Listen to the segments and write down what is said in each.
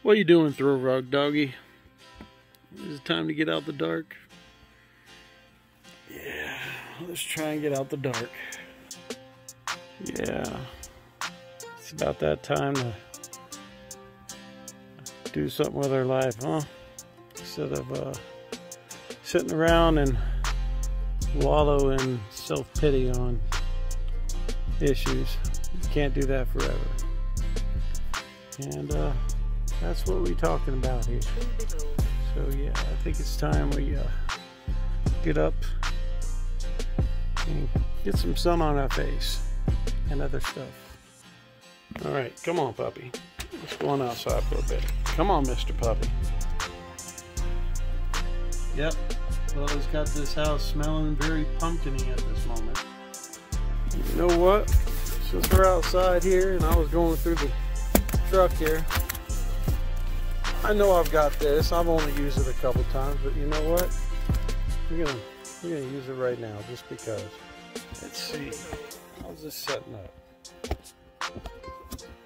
What are you doing, throw rug doggy? Is it time to get out the dark? Yeah, let's try and get out the dark. Yeah, it's about that time to do something with our life, huh? Instead of sitting around and wallow in self-pity on issues. You can't do that forever. And that's what we're talking about here. So yeah, I think it's time we get up and get some sun on our face and other stuff. All right, come on, puppy. Let's go on outside for a bit. Come on, Mr. Puppy. Yep. Well, it's got this house smelling very pumpkin-y at this moment. You know what? Since we're outside here and I was going through the truck here, I know I've got this. I've only used it a couple times, but you know what? We're gonna use it right now just because. Let's see. How's this setting up?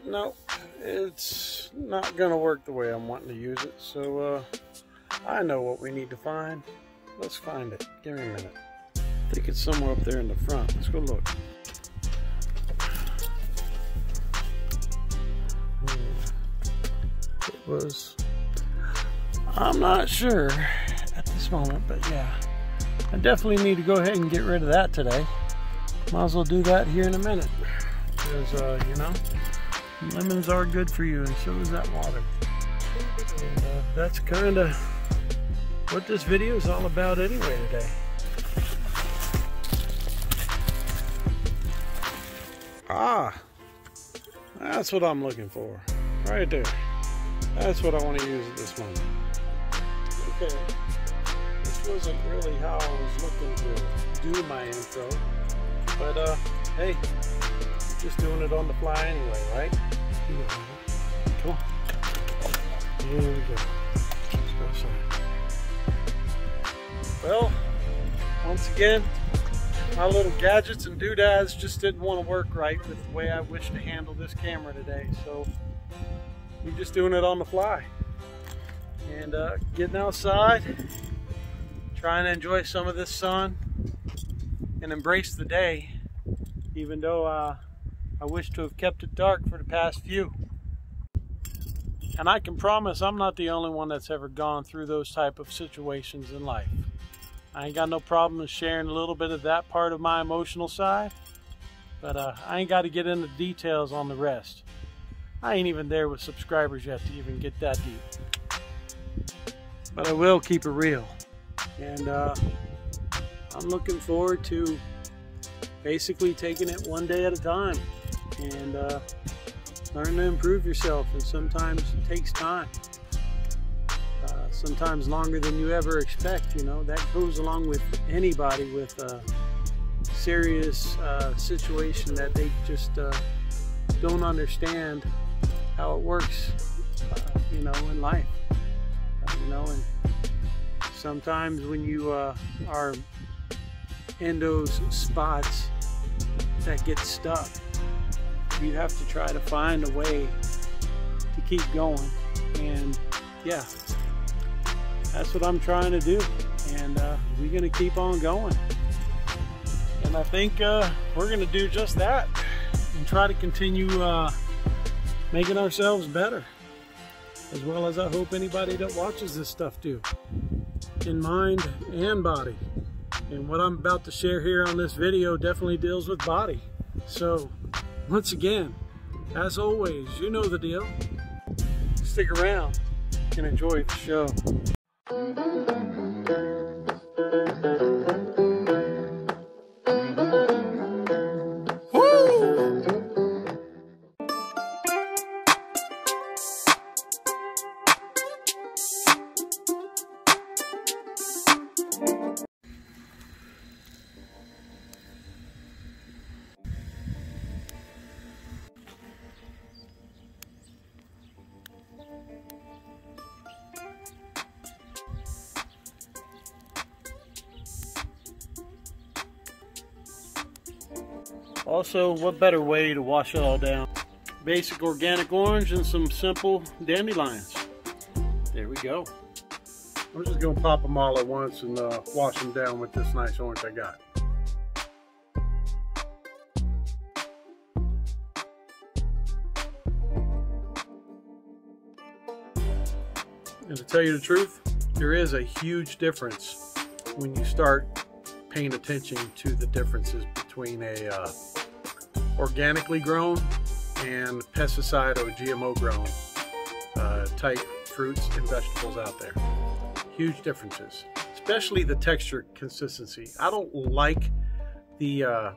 No, it's not gonna work the way I'm wanting to use it. So I know what we need to find. Let's find it. Give me a minute. I think it's somewhere up there in the front. Let's go look. It was, I'm not sure at this moment, but yeah, I definitely need to go ahead and get rid of that today. Might as well do that here in a minute, because you know, lemons are good for you, and so is that water. And that's kind of what this video is all about anyway today. Ah, that's what I'm looking for right there. That's what I want to use at this moment. Okay, this wasn't really how I was looking to do my intro, but hey, just doing it on the fly anyway, right? Come on. Here we go. Let's go outside. Well, once again, my little gadgets and doodads just didn't want to work right with the way I wish to handle this camera today, so we're just doing it on the fly. And getting outside, trying to enjoy some of this sun and embrace the day, even though I wish to have kept it dark for the past few. And I can promise I'm not the only one that's ever gone through those type of situations in life. I ain't got no problem with sharing a little bit of that part of my emotional side, but I ain't got to get into details on the rest. I ain't even there with subscribers yet to even get that deep. But I will keep it real. And I'm looking forward to basically taking it one day at a time and learn to improve yourself. And sometimes it takes time. Sometimes longer than you ever expect, you know. That goes along with anybody with a serious situation that they just don't understand how it works, you know, in life. You know, and sometimes when you are in those spots that get stuck, you have to try to find a way to keep going. And yeah, that's what I'm trying to do, and we're going to keep on going. And I think we're going to do just that and try to continue making ourselves better, as well as I hope anybody that watches this stuff do, in mind and body. And what I'm about to share here on this video definitely deals with body. So once again, as always, you know the deal. Stick around and enjoy the show. Also, what better way to wash it all down basic organic orange and some simple dandelions. There we go. I'm just gonna pop them all at once and wash them down with this nice orange I got. And to tell you the truth, there is a huge difference when you start paying attention to the differences between a organically grown and pesticide or GMO grown type fruits and vegetables out there. Huge differences, especially the texture consistency. I don't like the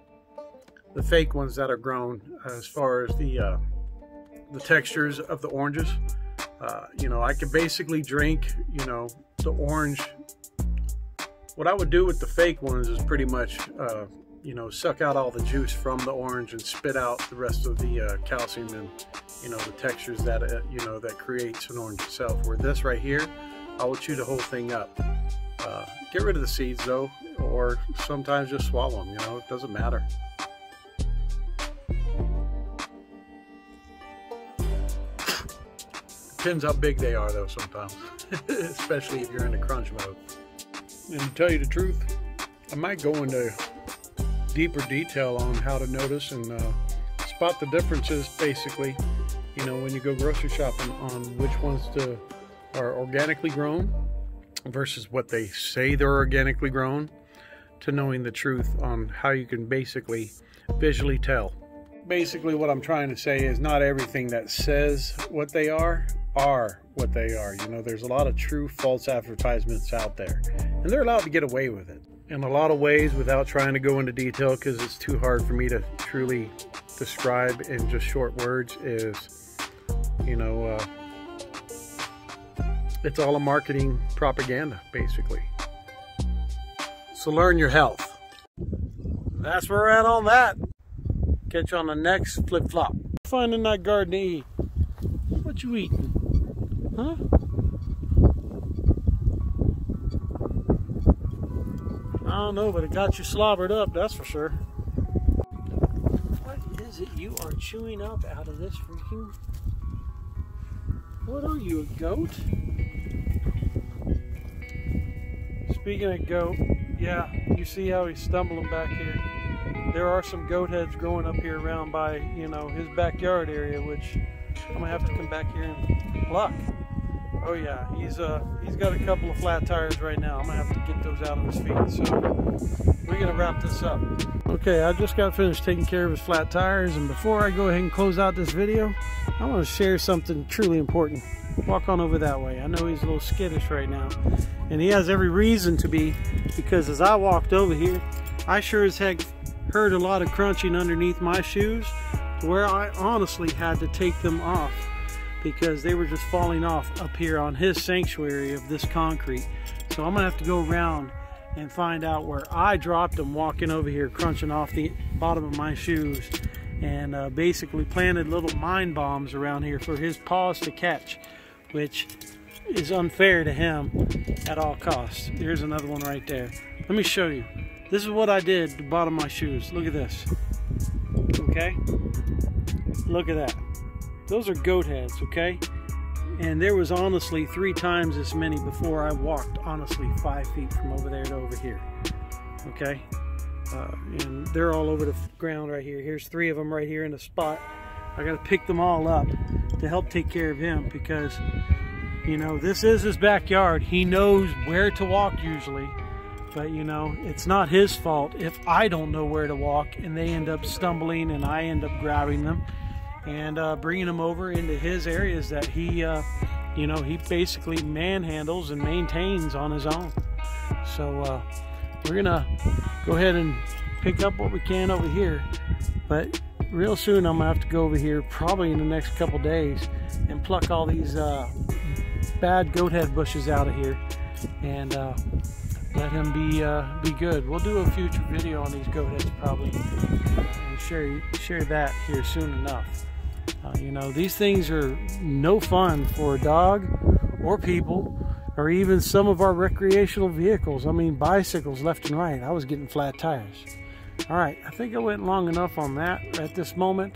fake ones that are grown as far as the textures of the oranges. You know, I could basically drink, you know, the orange. What I would do with the fake ones is pretty much, you know, suck out all the juice from the orange and spit out the rest of the calcium and, you know, the textures that, you know, that creates an orange itself. Where this right here, I will chew the whole thing up. Get rid of the seeds though, or sometimes just swallow them, you know, it doesn't matter. Depends how big they are though sometimes, especially if you're in the crunch mode. And to tell you the truth, I might go into deeper detail on how to notice and spot the differences basically, you know, when you go grocery shopping on which ones are organically grown versus what they say they're organically grown, to knowing the truth on how you can basically visually tell. Basically what I'm trying to say is not everything that says what they are what they are. You know, there's a lot of true false advertisements out there, and they're allowed to get away with it in a lot of ways without trying to go into detail, because it's too hard for me to truly describe in just short words. Is, you know, it's all a marketing propaganda basically. So learn your health. That's where we're at on that. Catch you on the next flip flop. Finding that garden to eat. What you eating? Huh? I don't know, but it got you slobbered up, that's for sure. What is it you are chewing up out of this freaking... What are you, a goat? Speaking of goat, yeah, you see how he's stumbling back here. There are some goat heads growing up here around by, you know, his backyard area, which I'm gonna have to come back here and pluck. Oh yeah, he's got a couple of flat tires right now. I'm gonna have to get those out of his feet. So we're gonna wrap this up. Okay, I just got finished taking care of his flat tires, and before I go ahead and close out this video, I want to share something truly important. Walk on over that way. I know he's a little skittish right now, and he has every reason to be, because as I walked over here, I sure as heck heard a lot of crunching underneath my shoes, to where I honestly had to take them off because they were just falling off up here on his sanctuary of this concrete. So I'm gonna have to go around and find out where I dropped them walking over here, crunching off the bottom of my shoes, and basically planted little mine bombs around here for his paws to catch, which is unfair to him at all costs. Here's another one right there. Let me show you. This is what I did to the bottom of my shoes. Look at this. Okay? Look at that. Those are goat heads, okay? And there was honestly 3 times as many before I walked, honestly, 5 feet from over there to over here. Okay? And they're all over the ground right here. Here's 3 of them right here in a spot. I gotta pick them all up to help take care of him, because, you know, this is his backyard. He knows where to walk usually. But, you know, it's not his fault if I don't know where to walk and they end up stumbling and I end up grabbing them and bringing them over into his areas that he, you know, he basically manhandles and maintains on his own. So we're gonna go ahead and pick up what we can over here. But real soon I'm gonna have to go over here, probably in the next couple days, and pluck all these bad goat head bushes out of here and let him be good. We'll do a future video on these goat heads probably, and share that here soon enough. You know, these things are no fun for a dog or people, or even some of our recreational vehicles. I mean, bicycles left and right. I was getting flat tires. All right, I think I went long enough on that at this moment.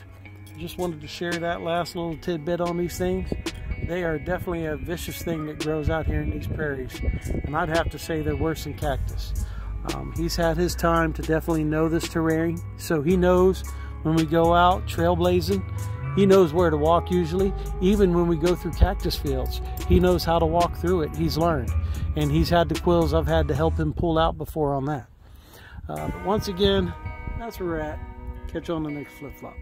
just wanted to share that last little tidbit on these things. They are definitely a vicious thing that grows out here in these prairies, and I'd have to say they're worse than cactus. He's had his time to definitely know this terrain, so he knows when we go out trailblazing, he knows where to walk usually. Even when we go through cactus fields, he knows how to walk through it. He's learned, and he's had the quills I've had to help him pull out before on that. But once again, that's where we're at. Catch you on the next flip-flop.